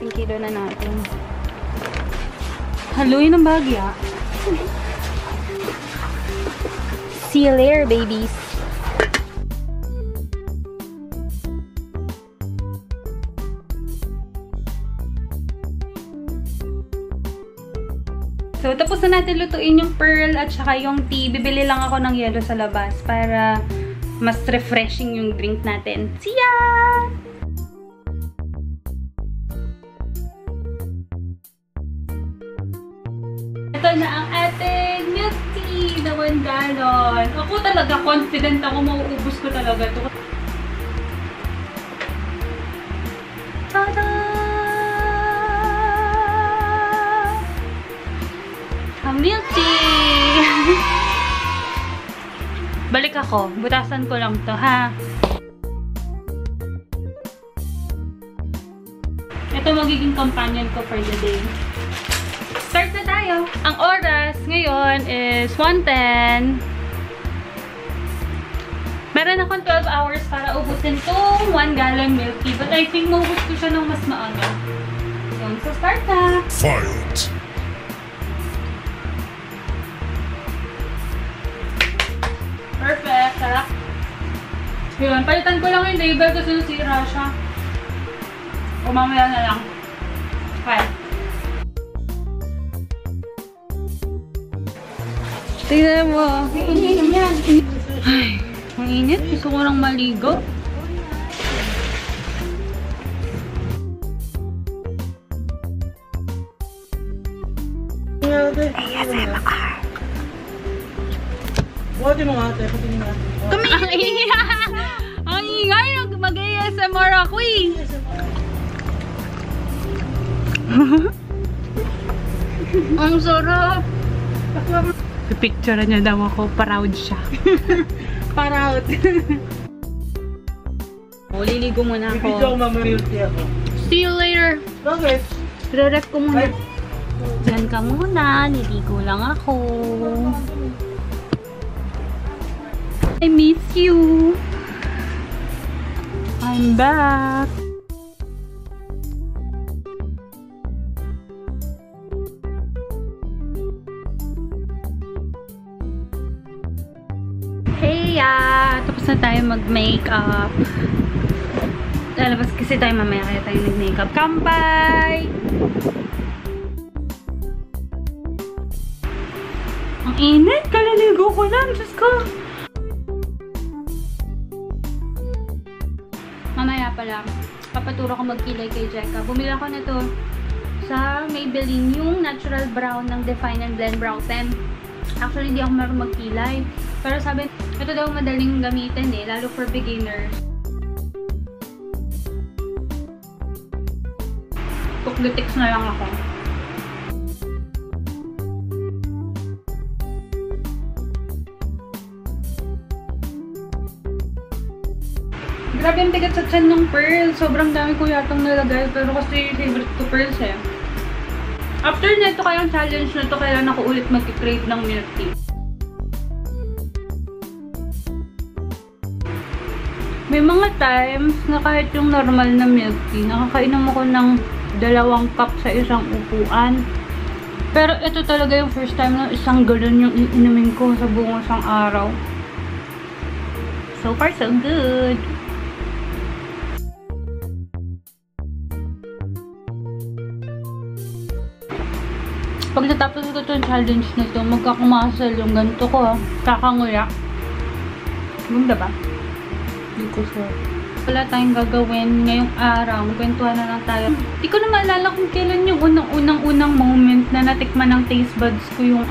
kalahating kilo na natin. Haluin ng bagya. See you later, babies. So, tapos na natin lutuin yung pearl at saka yung tea. Bibili lang ako ng yelo sa labas para mas refreshing yung drink natin. See ya! Ito na ang ating milk tea na 1 gallon. Ako talaga, confident ako, mauubos ko talaga ito. Tada! Milk tea! Balik ako. Butasan ko lang to, ha? Ito magiging companion ko for the day. Start na tayo! Ang oras ngayon is 1:10. Meron akong 12 hours para ubusin itong 1 gallon milk tea. But I think maubos ko siya ng mas maaga. Yun. So, start na! Fight! Perfect. Sarap. Yun. Palitan ko lang yung label kasi nasira siya. O mamaya na lang. Okay. Tignan mo. Ang yan. Ay, ang init. Gusto ko nang maligo. ASMR. Buhatin mo nga ate, patingin nga. Ang ingay! Mag-ASMR ako eh! Ang sarap! Pipicture niya daw ako, proud siya. Proud! Liligo muna ako. Bibidyo ako mamamilty ako. See you later! Bakit? Re-ref ko muna. Diyan ka muna, niligo lang ako. I miss you. I'm back. Hey ya! Tapos na tayo mag-makeup. Lalabas kasi tayo mamaya kaya tayo nag-makeup. Kampay! Ang init! Kalaligo ko lang! Diyos ko! Mamaya pala, papaturo ko magkilay kay Jeka. Bumili ako na to sa Maybelline, yung natural brown ng Define and Blend Brow Pen. Actually, hindi ako marunong magkilay. Pero sabi, ito daw madaling gamitin eh, lalo for beginners. Kuklitics na lang ako. Grabe yung tigat sa chan ng pearl. Sobrang dami ko yatang nalagay. Pero kasi favorite ko pearls eh. After nito kayang challenge na to, kailan ako ulit mag-crave ng milk tea. May mga times na kahit yung normal na milk tea, nakakainom ako ng 2 cup sa isang upuan. Pero ito talaga yung first time na 1 galon yung iinumin ko sa buong isang araw. So far, so good! Pag natapos ko itong challenge na ito, magkakamasal yung ganito ko, kakanguya. Ganda ba? Hindi ko sure. Wala tayong gagawin ngayong araw. Magkwentuhan na lang tayo. Hindi ko na maalala kung kailan yung unang moment na natikman ng taste buds ko yung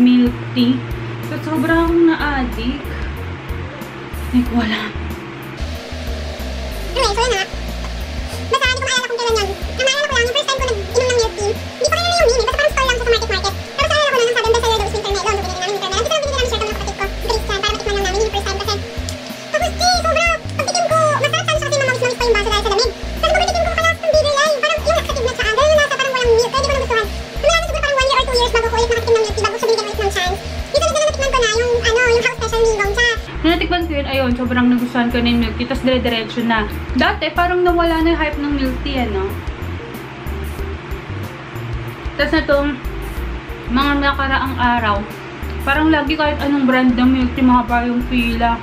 milk tea. So, sobrang na-addict. Hindi ko alam. Anyway, so yun na. Basta hindi ko maalala kung kailan yun. Ang maalala ko lang, yung first time ko nag-inom ng milk tea, hindi ko kailan yung mini, basta parang store lang siya sa market. Pero sa alala ko lang, sabi ang bestseller daw is wintermelon. So, binili namin wintermelon. Dito lang binili namin share ng kapatid ko. Grace yan, para matikman lang namin yung first time kasi. Tapos, sobra! Pagtikim ko, masarap tayo siya kasi mamawis-mawis pa yung baso dahil sa lamig. Tapos pagtikim ko, kalas ng bigay line. Parang yung nakakatib na siya. Dahil yung nasa parang walang milk. Kaya di ko nagustuhan. Tumala na siguro parang 1 year or 2 years bago ko ulit nakatikim ng milk tea, bago ko siya binigyan ulit ng chance. Dito na natikman ko na yung house special ni Gongcha. Natikman ko yun, ayun, sobrang nagustuhan ko na yung milk tea, tapos dire-diretso na. Dati, parang nawala na yung hype ng milk tea, ano? Tapos na itong mga nakaraang araw, parang lagi kahit anong brand ng milk tea, mahaba yung pila.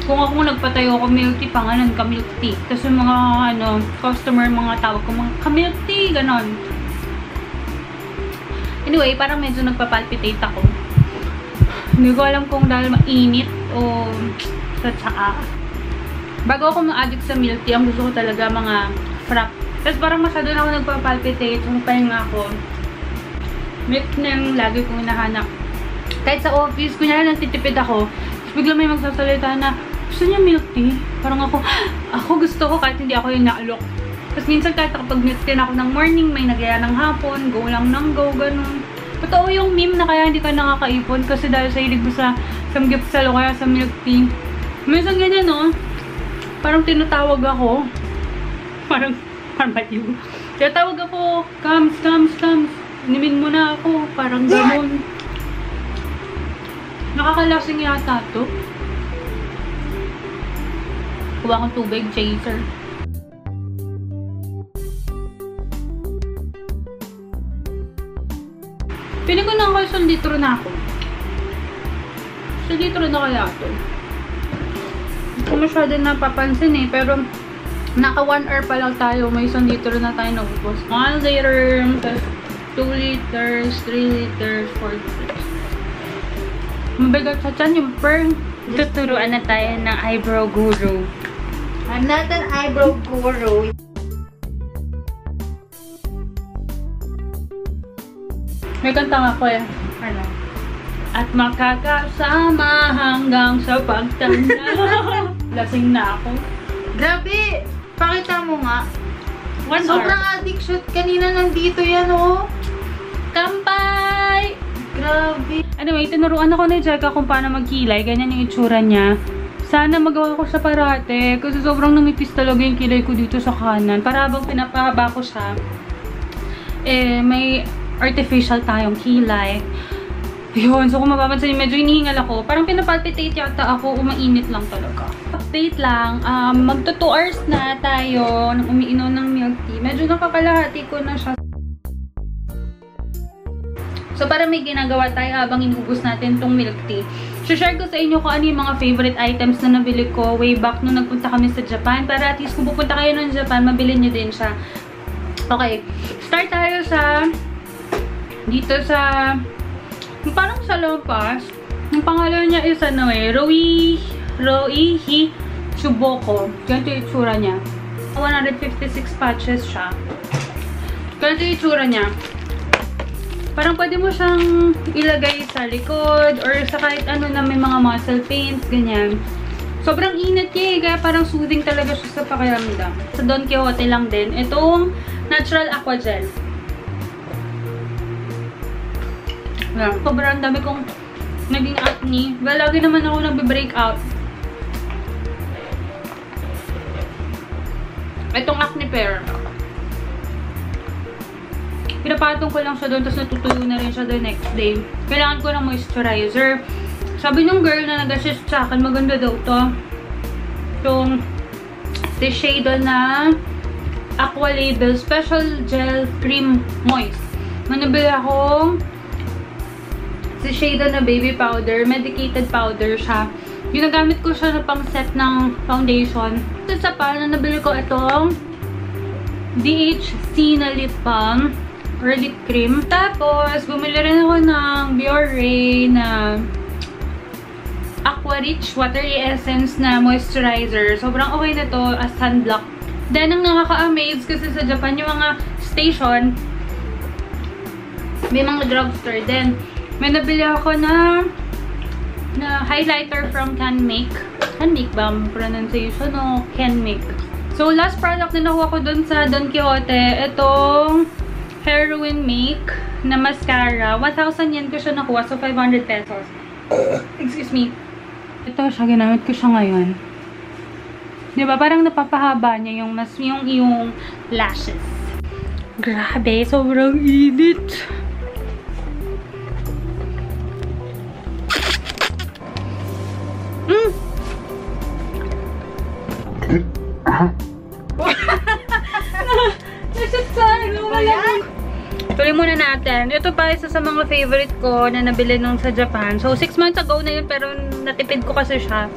Kung ako nagpatayo ako milk tea, pangalan ka milk tea. Tapos yung mga customer, mga tawag ko, mga ka-milk tea, ganon. Anyway, parang medyo nagpapalpitate ako. Hindi ko alam kung dahil mainit o sa tsaa. Bago ako ma-addict sa milk tea, ang gusto ko talaga mga frap. Tapos parang masyado na ako nagpapalpitate, pahinga ako. Milk na yung lagi kong hinahanap. Kahit sa office, kunyari nagtitipid ako, tapos bigla may magsasalita na, gusto niya milk tea? Parang ako gusto ko kahit hindi ako yung naalok. Tapos minsan kahit kapag milk tea na ako ng morning, may nagyaya ng hapon, go lang ng go, ganun. Totoo yung meme na kaya hindi ka nakakaipon kasi dahil sa hilig mo sa samgyupsal o kaya sa milk tea. Minsan ganyan, no? Parang tinatawag ako. Parang maliw. Tinatawag ako, comes. Inimin mo na ako. Parang ganun. Nakakalasing yata to. Kuha akong tubig, chaser. Pili ko na kayo litro na ako. Litro na kaya to. Hindi ko masyado napapansin eh. Pero naka 1 hour pa lang tayo. May 1 litro na tayo naubos. 1 liter, 2 liters, 3 liters, 4 liters. Mabigat sa tiyan yung per. Tuturuan na tayo ng eyebrow guru. I'm not an eyebrow guru. May kanta nga ko eh. Ano? At makakasama hanggang sa pagtanda. Lasing na ako. Grabe! Pakita mo nga. 1 hour. Sobrang addiction. Kanina nandito yan, oh. Kampay! Grabe. Anyway, tinuruan ako ni Jeka kung paano magkilay. Ganyan yung itsura niya. Sana magawa ko siya parate. Kasi sobrang namipis talaga yung kilay ko dito sa kanan. Para habang pinapahaba ko siya, eh, may artificial tayong kilay. Yun. So, kung mapapansin, medyo hinihingal ako. Parang pinapalpitate yata ako. Umainit lang talaga. Update lang. Magto 2 hours na tayo nang umiinom ng milk tea. Medyo nakakalahati ko na siya. So, para may ginagawa tayo habang inubos natin tong milk tea. Share ko sa inyo kung ano yung mga favorite items na nabili ko way back nung nagpunta kami sa Japan. Para at least kung pupunta kayo ng Japan, mabili nyo din siya. Okay. Start tayo sa dito sa parang sa Lopas. Yung pangalan niya is ano eh, Roihi Tsuboko. Ganito yung itsura niya. 156 patches siya. Ganito yung itsura niya. Parang pwede mo siyang ilagay sa likod or sa kahit ano na may mga muscle pains, ganyan. Sobrang init niya eh, kaya parang soothing talaga siya sa pakiramdam. Sa Don Quijote lang din. Itong Natural Aqua Gel. Yeah. Sobrang dami kong naging acne. Well, lagi naman ako nagbe-breakout. Itong acne pair. Pinapatong ko lang siya doon, tapos natutuyo na rin siya the next day. Kailangan ko ng moisturizer. Sabi nung girl na nag-assist sa akin, maganda daw to. Itong Shiseido na Aqua Label Special Gel Cream Moist. Manabili akong Shiseido na baby powder. Medicated powder siya. Ginagamit ko siya na pang set ng foundation. Ito sa pa, na nabili ko itong DHC na lip balm or lip cream. Tapos, bumili rin ako ng Biore na Aqua Rich Watery Essence na moisturizer. Sobrang okay na to as sunblock. Then, ang nakaka-amaze kasi sa Japan, yung mga station, may mga drugstore din. May nabili ako na highlighter from Canmake. Canmake ba ang pronunciation o Canmake? So, last product na nakuha ko dun sa Don Quijote, itong Heroin Make na mascara. 1,000 yen ko siya nakuha. So, 500 pesos. Excuse me. Ito siya. Ginamit ko siya ngayon. Diba? Parang napapahaba niya yung lashes. Grabe. Sobrang init. Tuloy muna natin. Ito pa isa sa mga favorite ko na nabili nung sa Japan. So, 6 months ago na yun, pero natipid ko kasi siya.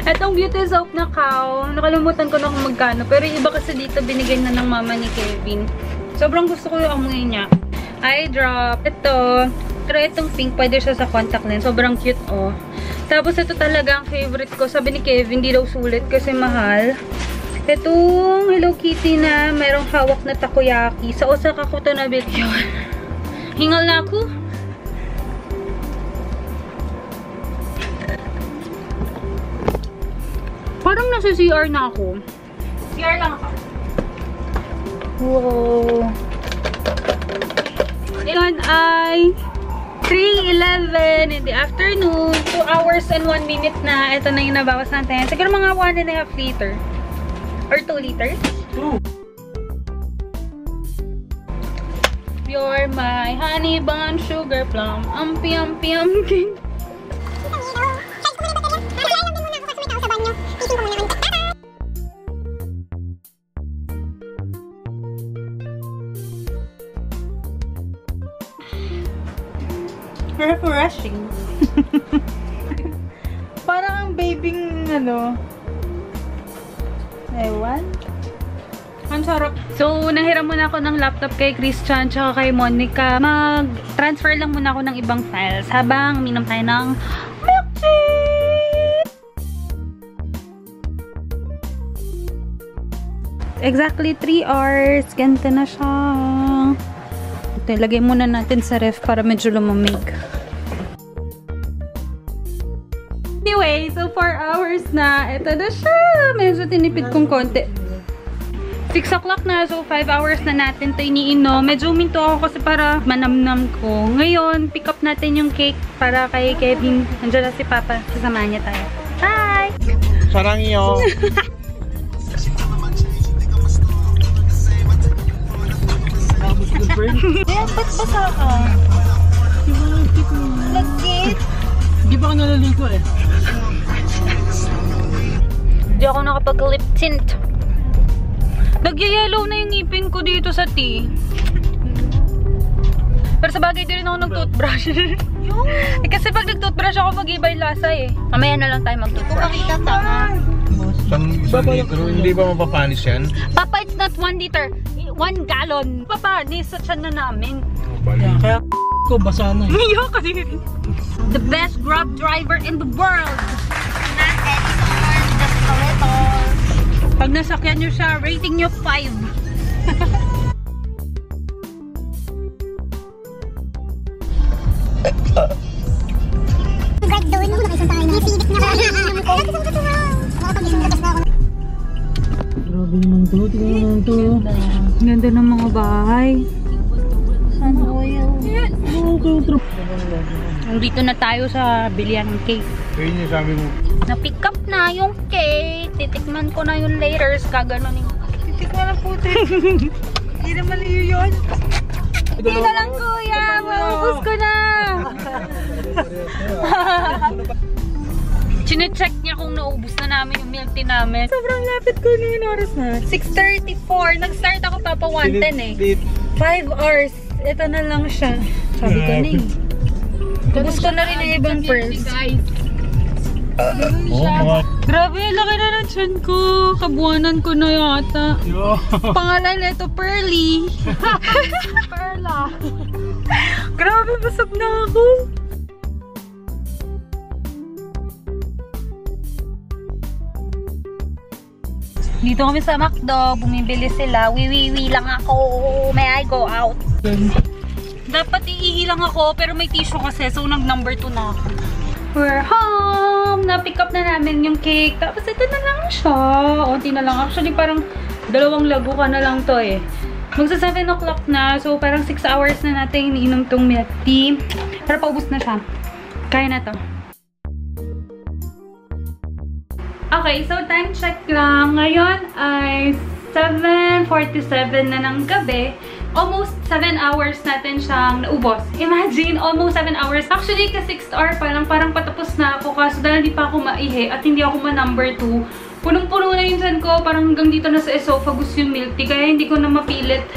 Itong beauty soap na Kao, nakalimutan ko na kung magkano. Pero yung iba kasi dito, binigay na ng mama ni Kevin. Sobrang gusto ko yung amoy niya. Eye drop. Ito. Pero itong pink, pwede siya sa contact lens. Sobrang cute, oh. Tapos ito talaga ang favorite ko. Sabi ni Kevin, di daw sulit kasi mahal. Itong Hello Kitty na merong hawak na takoyaki. Sa Osaka ko ito nabili yun. Hingal na ako. Parang nasa CR na ako. CR lang ako. Wow. Ngayon ay 3:11 in the afternoon. 2 hours and 1 minute na. Ito na yung nabawas natin. Siguro mga 1.5 liter. Or 2 liters? 2. You're my honey bun, sugar plum, ampi, ampi. Refreshing. Parang ang babing ano. Ewan. Ang sarap. So, nahiram muna ako ng laptop kay Christian tsaka kay Monica. Mag-transfer lang muna ako ng ibang files habang minom tayo ng milk tea! Exactly 3 hours. Ganito na siya. Ito, lagay muna natin sa ref para medyo lumamig. Anyway, so 4 hours na. Ito na siya. Medyo tinipid kong konti. 6 o'clock na. So 5 hours na natin ito iniinom. Medyo uminto ako kasi para manamnam ko. Ngayon, pick up natin yung cake para kay Kevin. Nandiyan na si Papa. Sasamahan niya tayo. Bye! 사랑해요. Ayan, ba't basa ka? Lagkit. Di ba ka nalaligo eh? Hindi ako nakapag-lip tint. Nagyayellow na yung ngipin ko dito sa tea. Pero sa bagay, di rin ako nag-toothbrush. Eh, kasi pag nag-toothbrush ako, mag-iba yung lasa eh. Mamaya na lang tayo mag-toothbrush. Pakita tanga. Isang litro, hindi ba mapapanis yan? Papa, it's not 1 liter. 1 gallon. Papanis sa tiyan na namin. Kaya ko basa na eh. Iyo kasi. The best Grab driver in the world. Pag nasakyan nyo siya, rating nyo 5. Grad doon, ako nakaisang tayo na. Isibit na ako. Grabe naman to, tingnan naman to. Ganda ng mga bahay. Sana oil. Nandito na tayo sa bilihan ng cake. Ayun yung sabi mo. Na-pick up na yung cake. Titikman ko na yung layers. Kaganonin. Titikman na puti. Hindi na maliyo yun. Hindi na lang kuya. Maubos ko na. Chine-check niya kung naubos na namin yung milk tea namin. Sobrang lapit ko na yung oras na. 6:34. Nag-start ako Papa 1:10 eh. 5 hours. Ito na lang siya. Sabi ko na eh. Ubus ko na rin yung ibang pearls. Oo, mga... Grabe, laki na ng tiyan ko. Kabuanan ko na yata. Yo. Pangalan na ito, Pearly. Perla. Grabe, busog na ako. Dito kami sa McDo, bumibili sila. Wiwiwi lang ako. May I go out? Dapat iihi lang ako, pero may tissue kasi, so nag-number 2 na ako. We're home! Na-pick up na namin yung cake. Tapos ito na lang siya. Unti na lang. Actually, parang 2 lago ka na lang to eh. Magsa 7 o'clock na. So, parang 6 hours na natin iniinom tong milk tea. Pero paubos na siya. Kaya na to. Okay, so time check lang. Ngayon ay 7:47 na ng gabi. Almost 7 hours natin siyang naubos. Imagine, almost 7 hours. Actually, ka 6th hour pa lang, parang patapos na ako. Kaso dahil hindi pa ako maihi at hindi ako ma-number 2, punong-puno na yung tiyan ko. Parang hanggang dito na sa esophagus yung milk tea. Kaya hindi ko na mapilit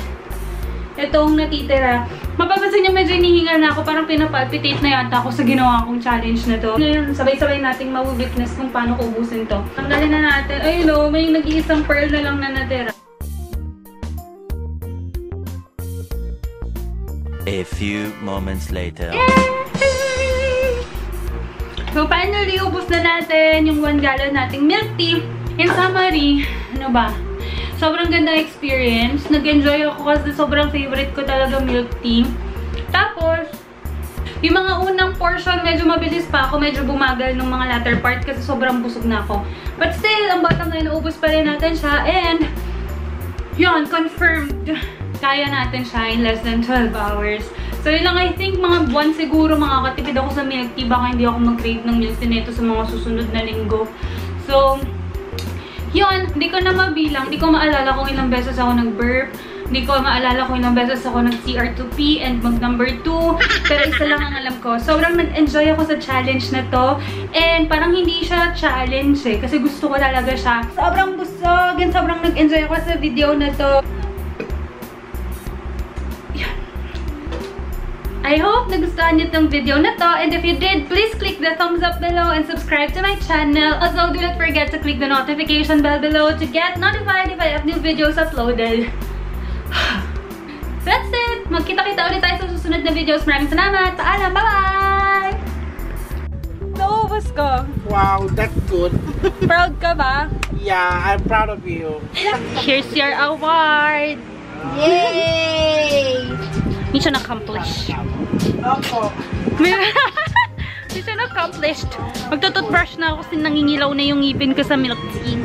itong natitira. Mapapansin niyo medyo hinihingal na ako. Parang pinapalpitate na yata ako sa ginawa kong challenge na to. Ngayon, sabay-sabay nating mawitness kung paano ko ubusin to. Tanggalin na natin. Ayun o, may nag-iisang pearl na lang na natira. A few moments later. So, finally, ubos na natin yung 1 gallon nating milk tea. In summary, ano ba? Sobrang ganda experience. Nag-enjoy ako kasi sobrang favorite ko talaga milk tea. Tapos, yung mga unang portion, medyo mabilis pa ako. Medyo bumagal ng mga latter part kasi sobrang busog na ako. But still, ang bottom line, naubos pa rin natin siya. And, yun, confirmed. Kaya natin siya in less than 12 hours. So, yun lang, I think mga buwan siguro makakatipid ako sa milk tea. Baka hindi ako mag-crave ng milk tea nito sa mga susunod na linggo. So, yun, hindi ko na mabilang. Hindi ko maalala kung ilang beses ako nag-burp. Hindi ko maalala kung ilang beses ako nag-CR2P and mag-number 2. Pero isa lang ang alam ko. Sobrang nag-enjoy ako sa challenge na to. And parang hindi siya challenge eh. Kasi gusto ko talaga siya. Sobrang busog and sobrang nag-enjoy ako sa video na to. I hope nagustuhan niyo itong video na to. And if you did, please click the thumbs up below and subscribe to my channel. Also, do not forget to click the notification bell below to get notified if I have new videos uploaded. That's it! Magkita-kita ulit tayo sa susunod na videos. Maraming salamat! Paalam! Bye-bye! Naubos ko. Wow, that's good. Proud ka ba? Yeah, I'm proud of you. Here's your award! Yay! Mission accomplished. Opo. Mission accomplished. Magtututbrush na ako kasi nangingilaw na yung ngipin ko sa milk tea.